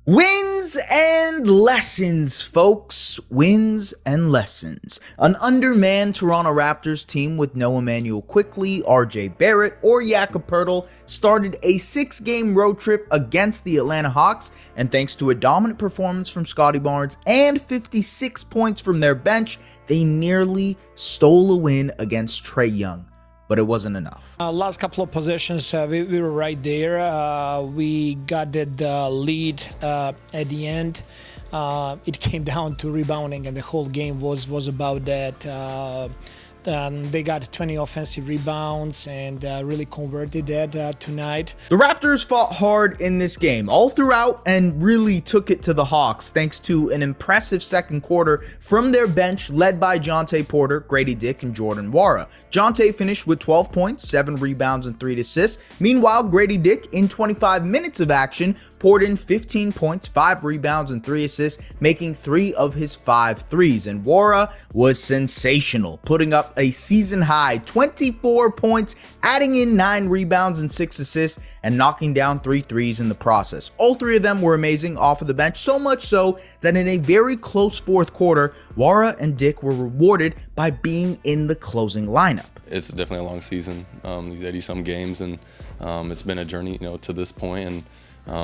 Wins and lessons, folks. Wins and lessons. An undermanned Toronto Raptors team with no Emmanuel Quickley, RJ Barrett, or Jakob Poeltl started a 6-game road trip against the Atlanta Hawks, and thanks to a dominant performance from Scottie Barnes and 56 points from their bench, they nearly stole a win against Trae Young. But it wasn't enough. Last couple of possessions, we were right there. We got the lead at the end. It came down to rebounding, and the whole game was about that. They got 20 offensive rebounds and really converted that tonight. The Raptors fought hard in this game all throughout and really took it to the Hawks thanks to an impressive second quarter from their bench led by Jontay Porter, Gradey Dick, and Jordan Nwora. Jontay finished with 12 points, 7 rebounds, and 3 assists. Meanwhile, Gradey Dick, in 25 minutes of action, poured in 15 points, 5 rebounds, and 3 assists, making 3 of his 5 threes. And Nwora was sensational, putting up a season-high 24 points, adding in 9 rebounds and 6 assists, and knocking down 3 threes in the process. All 3 of them were amazing off of the bench, so much so that in a very close fourth quarter, Nwora and Dick were rewarded by being in the closing lineup. It's definitely a long season, these 80-some games, and it's been a journey, to this point. And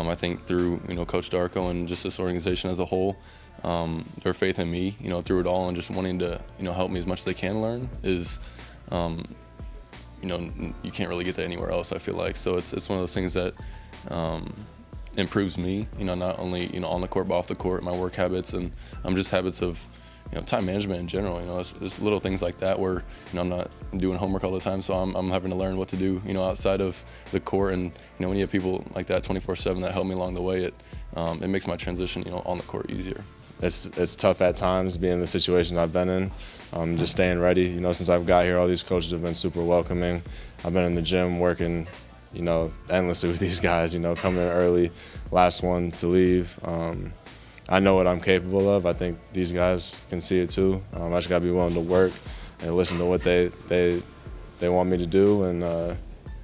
I think through, Coach Darko and just this organization as a whole, their faith in me, through it all, and just wanting to, help me as much as they can learn is, you can't really get that anywhere else, I feel like. So it's one of those things that improves me, not only, on the court, but off the court, my work habits, and just habits of, time management in general. It's little things like that where, I'm not doing homework all the time, so I'm having to learn what to do, outside of the court. And, when you have people like that 24/7 that help me along the way, it makes my transition, on the court easier. It's tough at times being in the situation I've been in. Just staying ready. Since I've got here, all these coaches have been super welcoming. I've been in the gym working, endlessly with these guys, coming in early, last one to leave. I know what I'm capable of. I think these guys can see it too. I just gotta be willing to work and listen to what they want me to do, and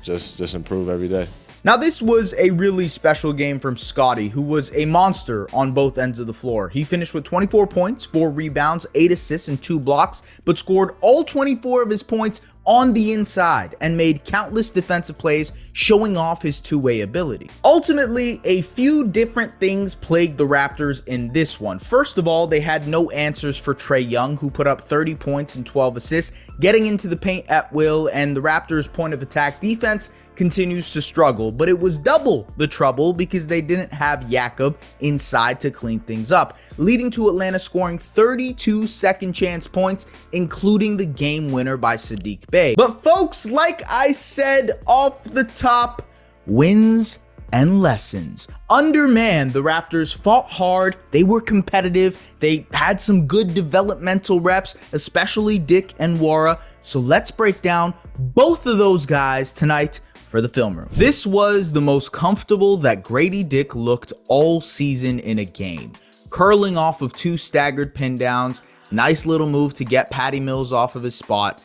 just improve every day. Now, this was a really special game from Scottie, who was a monster on both ends of the floor. He finished with 24 points, 4 rebounds, 8 assists, and 2 blocks, but scored all 24 of his points on the inside and made countless defensive plays, showing off his two-way ability. Ultimately, a few different things plagued the Raptors in this one. First of all, they had no answers for Trae Young, who put up 30 points and 12 assists, getting into the paint at will, and the Raptors' point of attack defense continues to struggle. But it was double the trouble because they didn't have Jakob inside to clean things up, leading to Atlanta scoring 32 second chance points, including the game winner by Saddiq Bey. But folks, like I said off the top, wins and lessons. Undermanned, the Raptors fought hard, they were competitive, they had some good developmental reps, especially Dick and Nwora. So let's break down both of those guys tonight for the film room. This was the most comfortable that Gradey Dick looked all season in a game. Curling off of 2 staggered pin downs, nice little move to get Patty Mills off of his spot,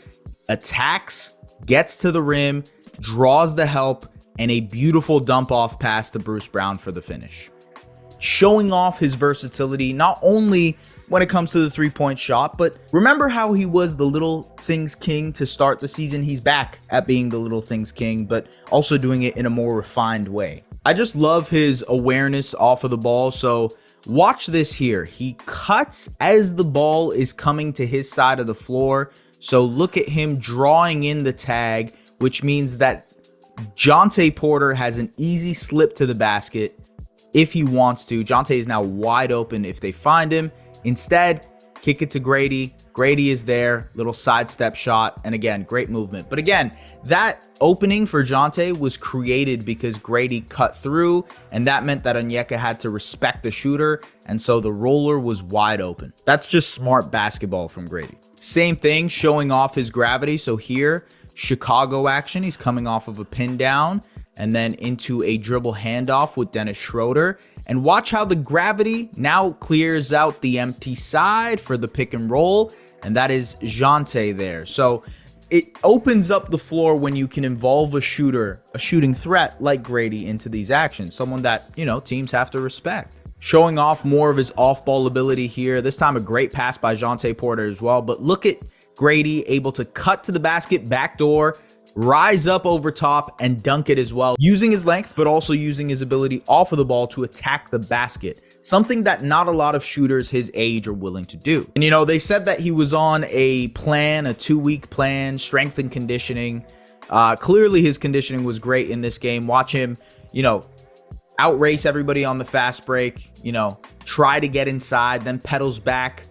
attacks, gets to the rim, draws the help, and a beautiful dump off pass to Bruce Brown for the finish. Showing off his versatility, not only when it comes to the 3-point shot, but remember how he was the little things king to start the season? He's back at being the little things king, but also doing it in a more refined way. I just love his awareness off of the ball. So watch this here. He cuts as the ball is coming to his side of the floor. So look at him drawing in the tag, which means that Jontay Porter has an easy slip to the basket if he wants to. Jontay is now wide open if they find him. Instead, kick it to Gradey. Gradey is there, little sidestep shot, and again, great movement. But again, that opening for Jontay was created because Gradey cut through, and that meant that Onyeka had to respect the shooter, and so the roller was wide open. That's just smart basketball from Gradey. Same thing, showing off his gravity. So here, Chicago action. He's coming off of a pin down and then into a dribble handoff with Dennis Schroeder. And watch how the gravity now clears out the empty side for the pick and roll. And that is Jontay there. So it opens up the floor when you can involve a shooter, a shooting threat like Gradey into these actions. Someone that, teams have to respect. showing off more of his off-ball ability here. This time a great pass by Jontay Porter as well. But look at Gradey able to cut to the basket, backdoor, rise up over top, and dunk it as well, using his length, but also using his ability off of the ball to attack the basket. Something that not a lot of shooters his age are willing to do. And, you know, they said that he was on a plan, a 2-week plan, strength and conditioning. Clearly his conditioning was great in this game. Watch him, you know, outrace everybody on the fast break, you know, try to get inside, then pedals back,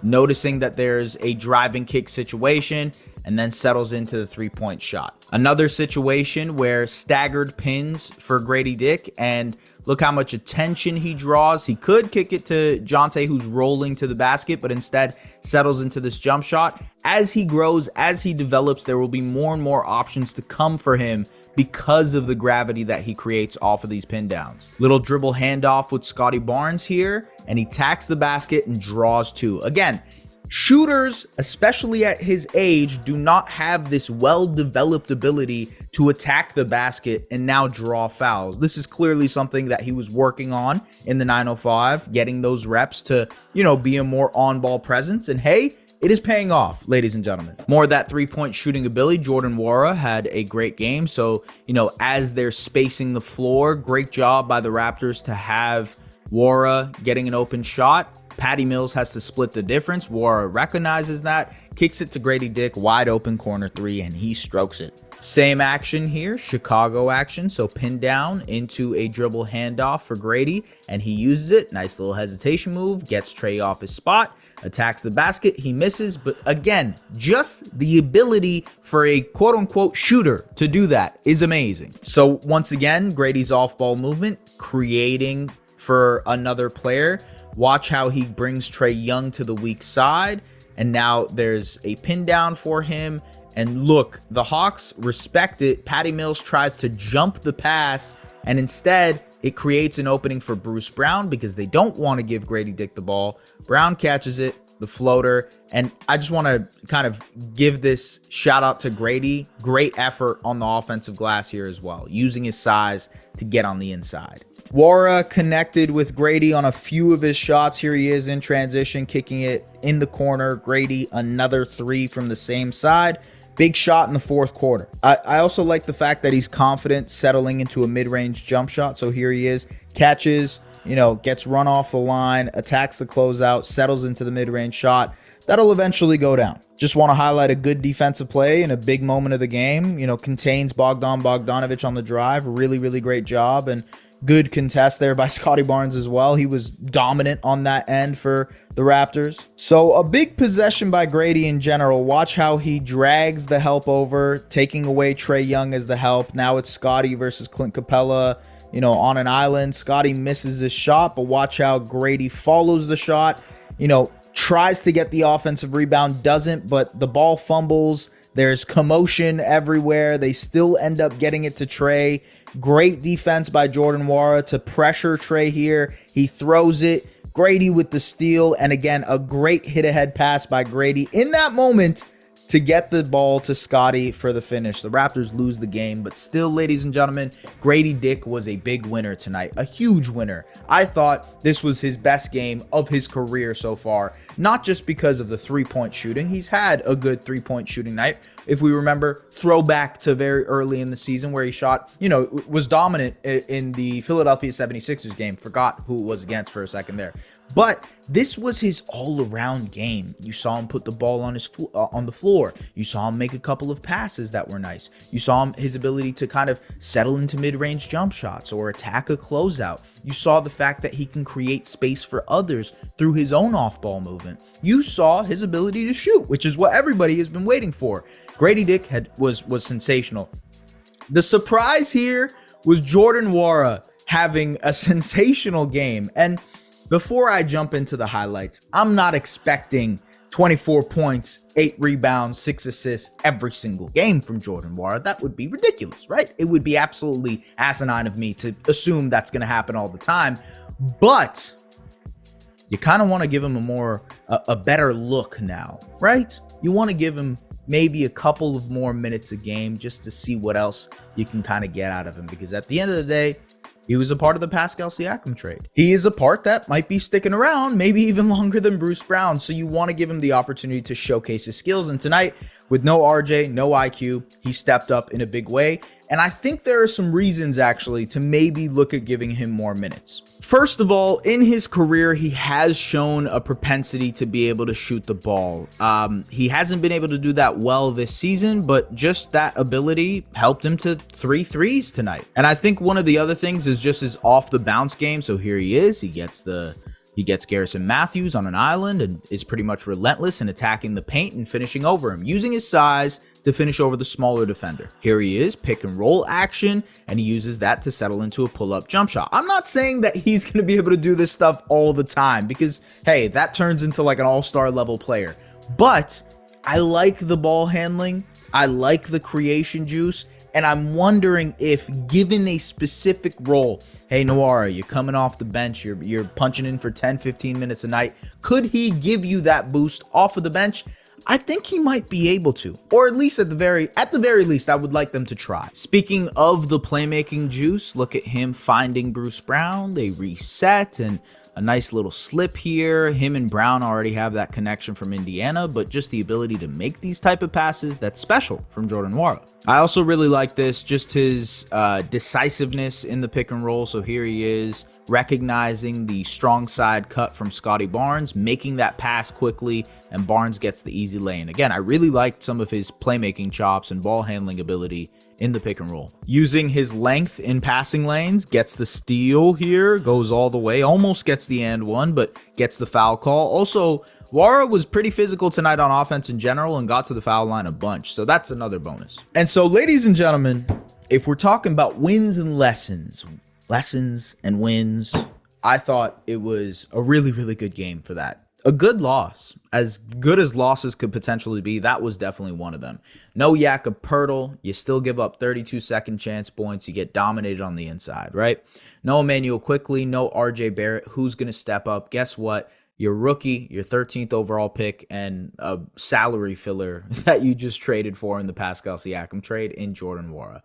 noticing that there's a driving kick situation, and then settles into the 3-point shot. Another situation where staggered pins for Gradey Dick, and look how much attention he draws. He could kick it to Jontay, who's rolling to the basket, but instead settles into this jump shot. As he grows, as he develops, there will be more and more options to come for him because of the gravity that he creates off of these pin downs. Little dribble handoff with Scottie Barnes here, and he tacks the basket and draws two. Again, shooters, especially at his age, do not have this well-developed ability to attack the basket and now draw fouls. This is clearly something that he was working on in the 905, getting those reps to, you know, be a more on-ball presence. And hey, it is paying off, ladies and gentlemen. More of that 3-point shooting ability. Jordan Nwora had a great game. So, you know, as they're spacing the floor, great job by the Raptors to have Nwora getting an open shot. Patty Mills has to split the difference. Nwora recognizes that, kicks it to Gradey Dick, wide open corner 3, and he strokes it. Same action here, Chicago action. So pin down into a dribble handoff for Gradey, and he uses it. Nice little hesitation move, gets Trey off his spot, attacks the basket. He misses, but again, just the ability for a quote-unquote shooter to do that is amazing. So once again, Gradey's off-ball movement, creating for another player. Watch how he brings Trae Young to the weak side, and now there's a pin down for him. And look, the Hawks respect it. Patty Mills tries to jump the pass, and instead it creates an opening for Bruce Brown because they don't want to give Gradey Dick the ball. Brown catches it, the floater, and I just want to kind of give this shout out to Gradey. Great effort on the offensive glass here as well, using his size to get on the inside. Nwora connected with Gradey on a few of his shots. Here he is in transition, kicking it in the corner. Gradey, another 3 from the same side. Big shot in the fourth quarter. I also like the fact that he's confident settling into a mid-range jump shot. So here he is, catches, you know, gets run off the line, attacks the closeout, settles into the mid-range shot. That'll eventually go down. Just want to highlight a good defensive play in a big moment of the game. You know, contains Bogdanovic on the drive. Really, really great job. And good contest there by Scottie Barnes as well. He was dominant on that end for the Raptors. So a big possession by Gradey in general. Watch how he drags the help over, taking away Trae Young as the help. Now it's Scottie versus Clint Capella, you know, on an island. Scottie misses his shot, but watch how Gradey follows the shot, you know, tries to get the offensive rebound, doesn't, but the ball fumbles. There's commotion everywhere. They still end up getting it to Trae. Great defense by Jordan Nwora to pressure Trae here. He throws it. Gradey with the steal. And again, a great hit-ahead pass by Gradey in that moment to get the ball to Scottie for the finish. The Raptors lose the game, but still, ladies and gentlemen, Gradey Dick was a big winner tonight, a huge winner. I thought this was his best game of his career so far, not just because of the 3-point shooting. He's had a good 3-point shooting night. If we remember, throwback to very early in the season where he shot, you know, was dominant in the Philadelphia 76ers game. Forgot who it was against for a second there. But this was his all-around game. You saw him put the ball on the floor. You saw him make a couple of passes that were nice. You saw his ability to kind of settle into mid-range jump shots or attack a closeout. You saw the fact that he can create space for others through his own off-ball movement. You saw his ability to shoot, which is what everybody has been waiting for. Gradey Dick was sensational. The surprise here was Jordan Nwora having a sensational game. And before I jump into the highlights, I'm not expecting 24 points, 8 rebounds, 6 assists every single game from Jordan Nwora. That would be ridiculous, right? It would be absolutely asinine of me to assume that's going to happen all the time. But you kind of want to give him a better look now, right? You want to give him maybe a couple of more minutes a game just to see what else you can kind of get out of him. Because at the end of the day, He was a part of the Pascal Siakam trade. He is a part that might be sticking around, maybe even longer than Bruce Brown. So you want to give him the opportunity to showcase his skills. And tonight, with no RJ, no IQ, he stepped up in a big way. And I think there are some reasons actually to maybe look at giving him more minutes. First of all, in his career, he has shown a propensity to be able to shoot the ball. He hasn't been able to do that well this season, but just that ability helped him to 3 threes tonight. And I think one of the other things is just his off the bounce game. So here he is. He gets Garrison Matthews on an island and is pretty much relentless in attacking the paint and finishing over him, using his size to finish over the smaller defender. Here he is, pick and roll action, and he uses that to settle into a pull-up jump shot. I'm not saying that he's going to be able to do this stuff all the time because, hey, that turns into like an all-star level player. But I like the ball handling. I like the creation juice. And I'm wondering if, given a specific role, hey, Nwora, you're coming off the bench, you're punching in for 10, 15 minutes a night, could he give you that boost off of the bench? I think he might be able to, or at least at the very least, I would like them to try. Speaking of the playmaking juice, look at him finding Bruce Brown. They reset and a nice little slip here. Him and Brown already have that connection from Indiana, but just the ability to make these type of passes, that's special from Jordan Nwora. I also really like this, just his decisiveness in the pick and roll. So here he is, recognizing the strong side cut from Scottie Barnes, making that pass quickly, and Barnes gets the easy lane. Again, I really liked some of his playmaking chops and ball handling ability in the pick and roll. Using his length in passing lanes, gets the steal here, goes all the way, almost gets the and one, but gets the foul call. Also, Nwora was pretty physical tonight on offense in general and got to the foul line a bunch, so that's another bonus. And so, ladies and gentlemen, if we're talking about wins and lessons and wins, I thought it was a really, really good game for that. A good loss, as good as losses could potentially be, that was definitely one of them. No Jakob Poeltl, you still give up 32 second chance points, you get dominated on the inside, right? No Emmanuel Quickley, no RJ Barrett, who's going to step up? Guess what? Your rookie, your 13th overall pick, and a salary filler that you just traded for in the Pascal Siakam trade in Jordan Nwora.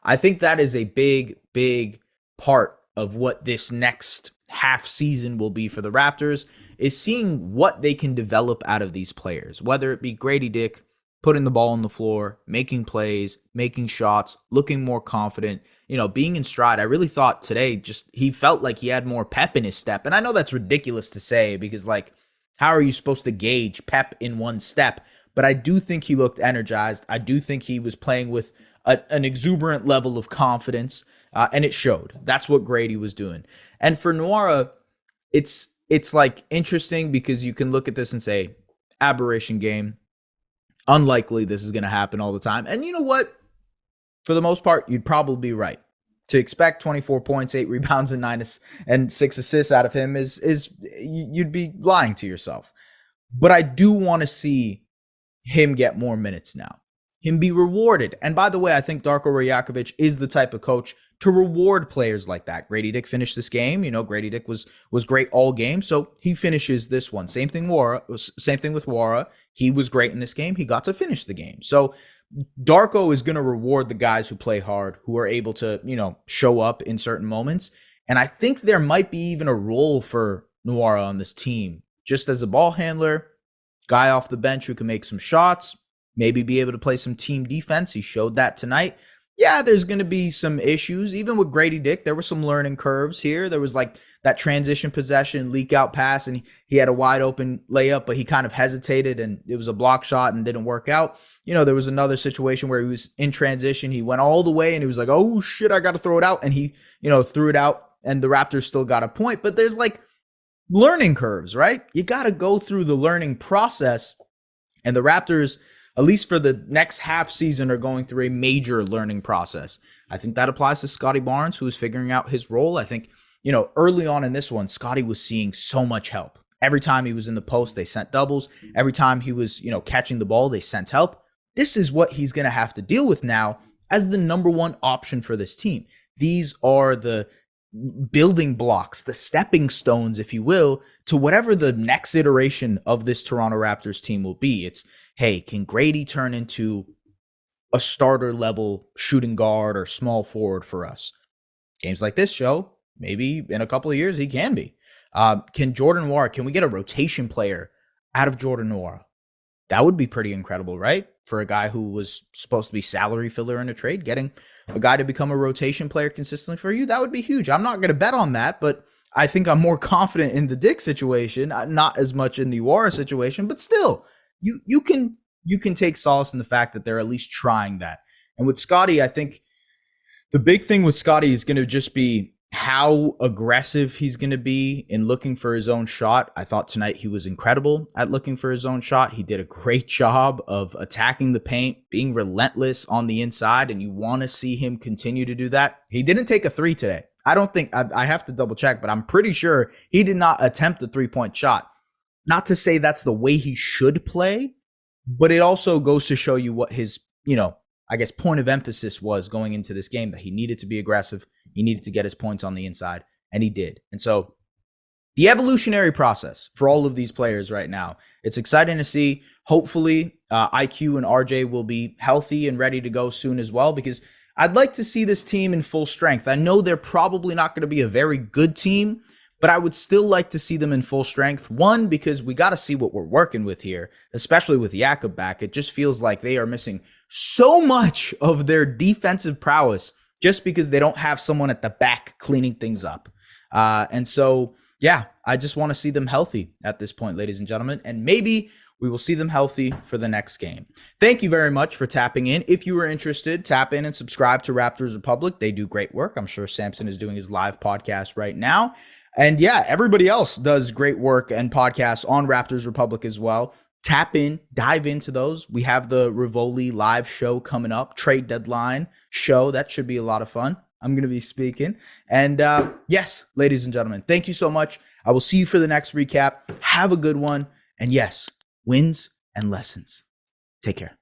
I think that is a big, big part of what this next half season will be for the Raptors, is seeing what they can develop out of these players, whether it be Gradey Dick putting the ball on the floor, making plays, making shots, looking more confident, being in stride. I really thought today he felt like he had more pep in his step. And I know that's ridiculous to say because, how are you supposed to gauge pep in one step? But I do think he looked energized. I do think he was playing with an exuberant level of confidence, and it showed. That's what Gradey was doing. And for Nwora, it's interesting because you can look at this and say, aberration game. Unlikely this is going to happen all the time. And you know what? For the most part, you'd probably be right. To expect 24 points, 8 rebounds, and 6 assists out of him is you'd be lying to yourself. But I do want to see him get more minutes now. Him be rewarded. And by the way, I think Darko Rajakovic is the type of coach to reward players like that. Gradey Dick finished this game. Gradey Dick was great all game, so he finishes this one. Same thing with Nwora. He was great in this game. He got to finish the game. So Darko is going to reward the guys who play hard, who are able to, show up in certain moments. And I think there might be even a role for Nwora on this team, just as a ball handler, guy off the bench who can make some shots, maybe be able to play some team defense. He showed that tonight. Yeah, there's going to be some issues. Even with Gradey Dick, there were some learning curves here. There was that transition possession, leak out pass, and he had a wide open layup, but he kind of hesitated, and it was a block shot and didn't work out. There was another situation where he was in transition. He went all the way, and he was like, oh, shit, I got to throw it out. And he, threw it out, and the Raptors still got a point. But there's learning curves, right? You got to go through the learning process, and the Raptors, at least for the next half season, are going through a major learning process. I think that applies to Scottie Barnes, who is figuring out his role. I think, early on in this one, Scottie was seeing so much help. Every time he was in the post, they sent doubles. Every time he was, catching the ball, they sent help. This is what he's going to have to deal with now as the number one option for this team. These are the building blocks, the stepping stones, if you will, to whatever the next iteration of this Toronto Raptors team will be. It's, hey, can Gradey turn into a starter level shooting guard or small forward for us? games like this show, maybe in a couple of years, he can be. Can we get a rotation player out of Jordan Nwora? That would be pretty incredible, right? For a guy who was supposed to be salary filler in a trade, getting a guy to become a rotation player consistently for you, that would be huge. I'm not going to bet on that, but I think I'm more confident in the Dick situation, not as much in the Nwora situation, but still, you can take solace in the fact that they're at least trying that. And with Scottie, I think the big thing with Scottie is going to just be how aggressive he's going to be in looking for his own shot. I thought tonight he was incredible at looking for his own shot. He did a great job of attacking the paint, being relentless on the inside, and you want to see him continue to do that. He didn't take a three today. I don't think, I have to double check, but I'm pretty sure he did not attempt a three-point shot. Not to say that's the way he should play, but it also goes to show you what his, I guess, point of emphasis was going into this game, that he needed to be aggressive. He needed to get his points on the inside, and he did. And so the evolutionary process for all of these players right now, it's exciting to see. Hopefully, IQ and RJ will be healthy and ready to go soon as well, because I'd like to see this team in full strength. I know they're probably not going to be a very good team, but I would still like to see them in full strength. One, because we got to see what we're working with here, especially with Jakob back. It just feels like they are missing so much of their defensive prowess just because they don't have someone at the back cleaning things up. And so, yeah, I just want to see them healthy at this point, ladies and gentlemen, and maybe we will see them healthy for the next game. Thank you very much for tapping in. If you are interested, tap in and subscribe to Raptors Republic. They do great work. I'm sure Samson is doing his live podcast right now. And yeah, everybody else does great work and podcasts on Raptors Republic as well. Tap in, dive into those. We have the Rivoli live show coming up, trade deadline show. That should be a lot of fun. I'm going to be speaking. And yes, ladies and gentlemen, thank you so much. I will see you for the next recap. Have a good one. And yes, wins and lessons. Take care.